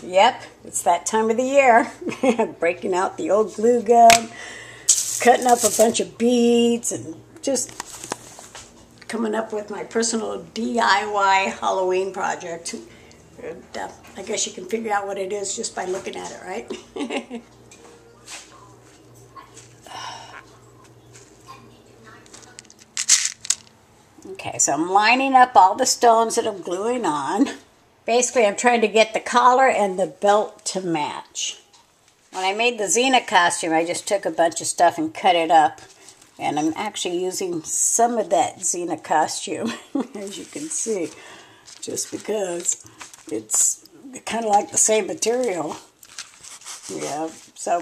Yep, it's that time of the year. Breaking out the old glue gun, cutting up a bunch of beads, and just coming up with my personal DIY Halloween project. And, I guess you can figure out what it is just by looking at it, right? Okay, so I'm lining up all the stones that I'm gluing on. Basically, I'm trying to get the collar and the belt to match. When I made the Xena costume, I just took a bunch of stuff and cut it up. And I'm actually using some of that Xena costume, as you can see, just because it's kind of like the same material. Yeah, so,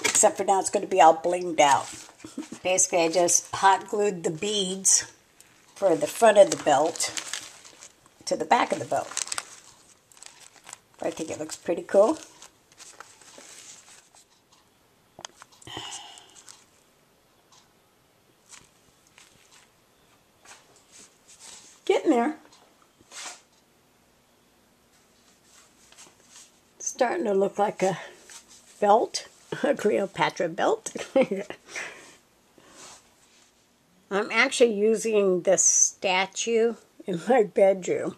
except for now it's going to be all blinged out. Basically, I just hot glued the beads for the front of the belt to the back of the belt. I think it looks pretty cool. Getting there. Starting to look like a belt, a Cleopatra belt. I'm actually using this statue in my bedroom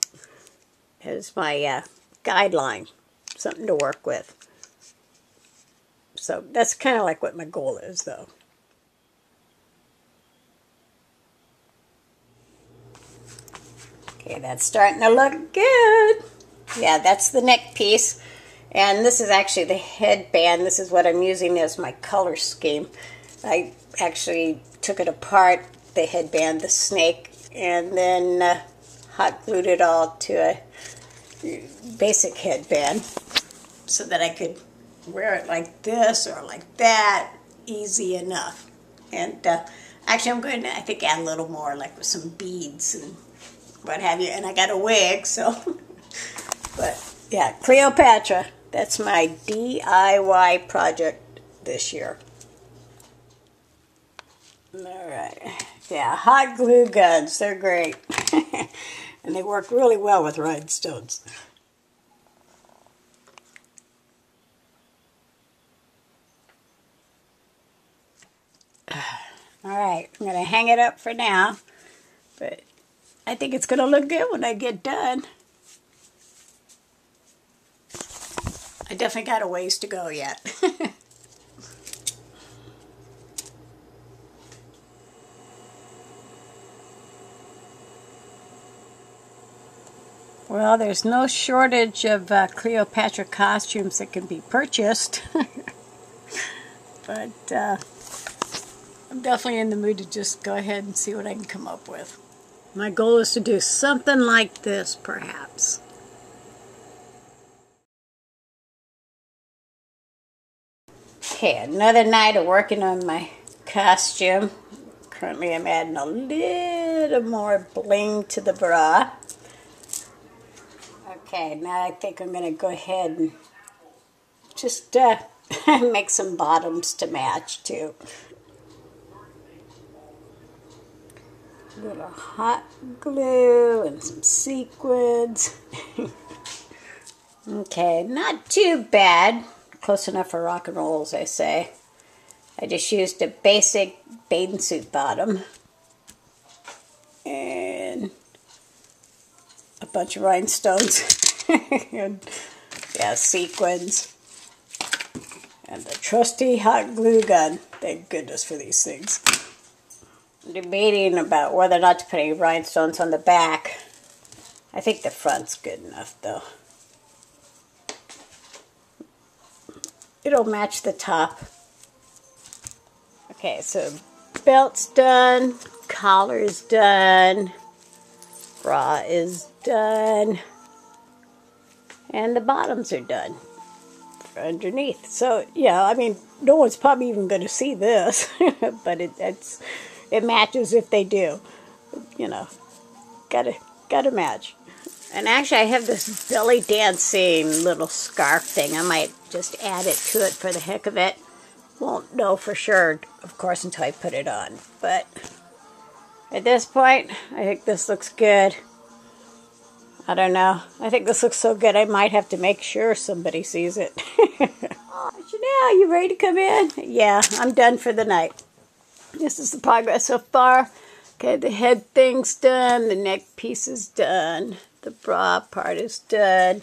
as my guideline, something to work with. So that's kind of like what my goal is, though. Okay, that's starting to look good. Yeah, that's the neck piece. And this is actually the headband. This is what I'm using as my color scheme. I actually took it apart, the headband, the snake, and then hot glued it all to a basic headband so that I could wear it like this or like that, easy enough. And actually I'm going to, I think, add a little more, like with some beads and what have you. And I got a wig, so, but yeah, Cleopatra, that's my DIY project this year. Alright, yeah, hot glue guns, they're great. And they work really well with rhinestones. Alright, I'm going to hang it up for now. But I think it's going to look good when I get done. I definitely got a ways to go yet. Well, there's no shortage of Cleopatra costumes that can be purchased. But I'm definitely in the mood to just go ahead and see what I can come up with. My goal is to do something like this, perhaps. Okay, another night of working on my costume. Currently I'm adding a little more bling to the bra. Okay, now I think I'm going to go ahead and just make some bottoms to match too. A little hot glue and some sequins. Okay, not too bad. Close enough for rock and roll, as I say. I just used a basic bathing suit bottom and a bunch of rhinestones and yeah, sequins and the trusty hot glue gun. Thank goodness for these things. I'm debating about whether or not to put any rhinestones on the back. I think the front's good enough though. It'll match the top. Okay, so belt's done, collar's done, bra is done, and the bottoms are done for underneath. So yeah, I mean, no one's probably even going to see this, but it matches if they do. You know, gotta match. And actually, I have this belly dancing little scarf thing. I might just add it to it for the heck of it. Won't know for sure, of course, until I put it on. But at this point, I think this looks good. I don't know. I think this looks so good I might have to make sure somebody sees it. Oh, Chanel, you ready to come in? Yeah, I'm done for the night. This is the progress so far. Okay, the head thing's done. The neck piece is done. The bra part is done.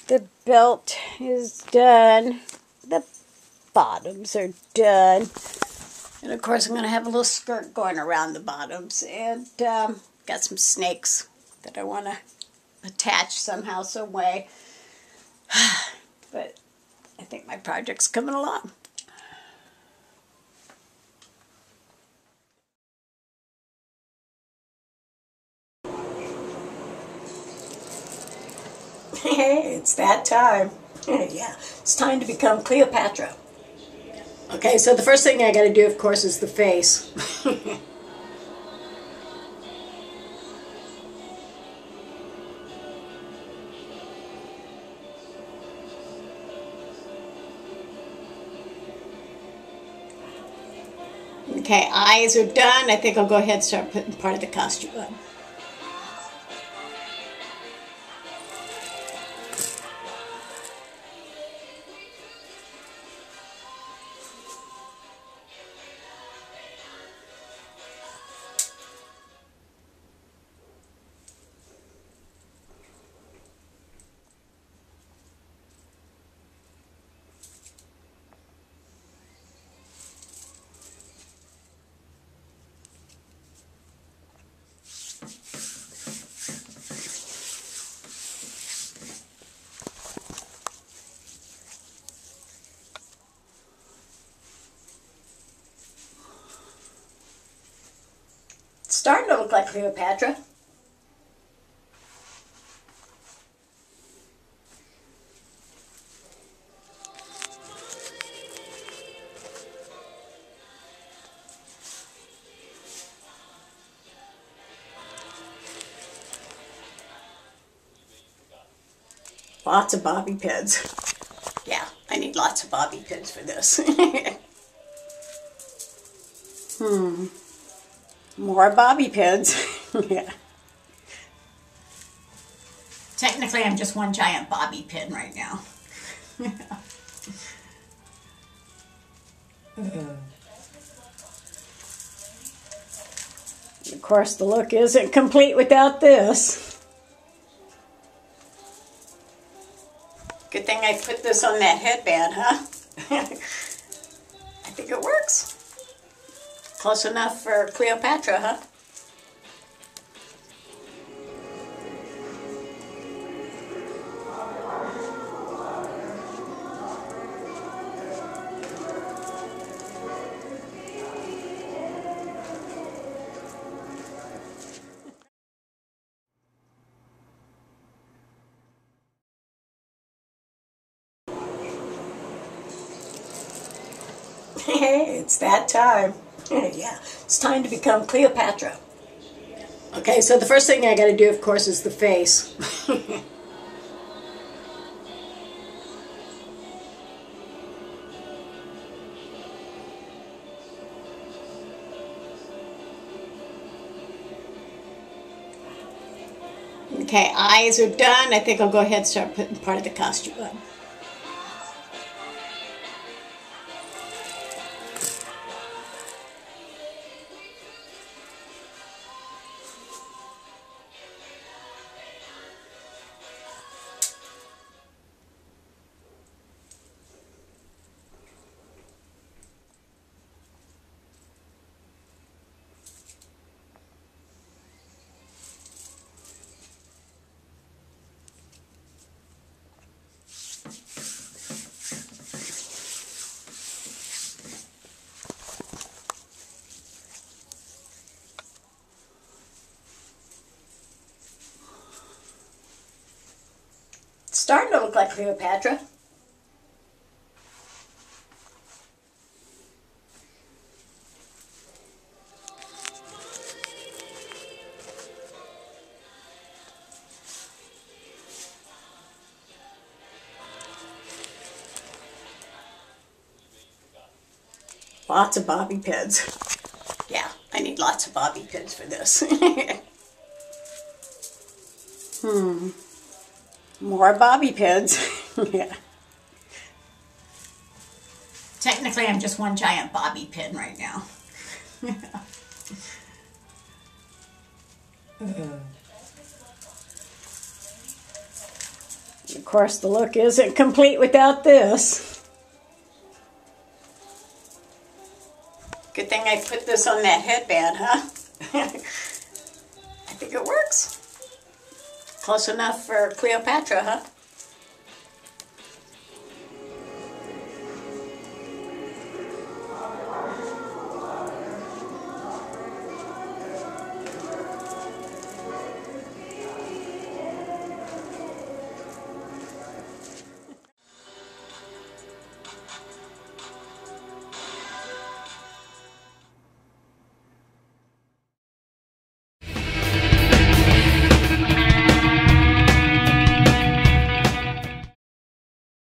The belt is done. The bottoms are done. And of course I'm going to have a little skirt going around the bottoms. And got some snakes that I want to attach somehow, some way. But I think my project's coming along. Hey, it's that time. Yeah, it's time to become Cleopatra. Okay, so the first thing I got to do, of course, is the face. Okay, eyes are done. I think I'll go ahead and start putting part of the costume on. It's starting to look like Cleopatra. Lots of bobby pins. Yeah, I need lots of bobby pins for this. More bobby pins. Yeah. Technically, I'm just one giant bobby pin right now. Of course, the look isn't complete without this. Good thing I put this on that headband, huh? I think it works. Close enough for Cleopatra, huh? Hey, it's that time. Yeah, it's time to become Cleopatra. Okay, so the first thing I got to do, of course, is the face. Okay, eyes are done. I think I'll go ahead and start putting part of the costume on. It's starting to look like Cleopatra. Lots of bobby pins. Yeah, I need lots of bobby pins for this. More bobby pins. Yeah. Technically, I'm just one giant bobby pin right now. Of course, the look isn't complete without this. Good thing I put this on that headband, huh? I think it works. Close enough for Cleopatra, huh?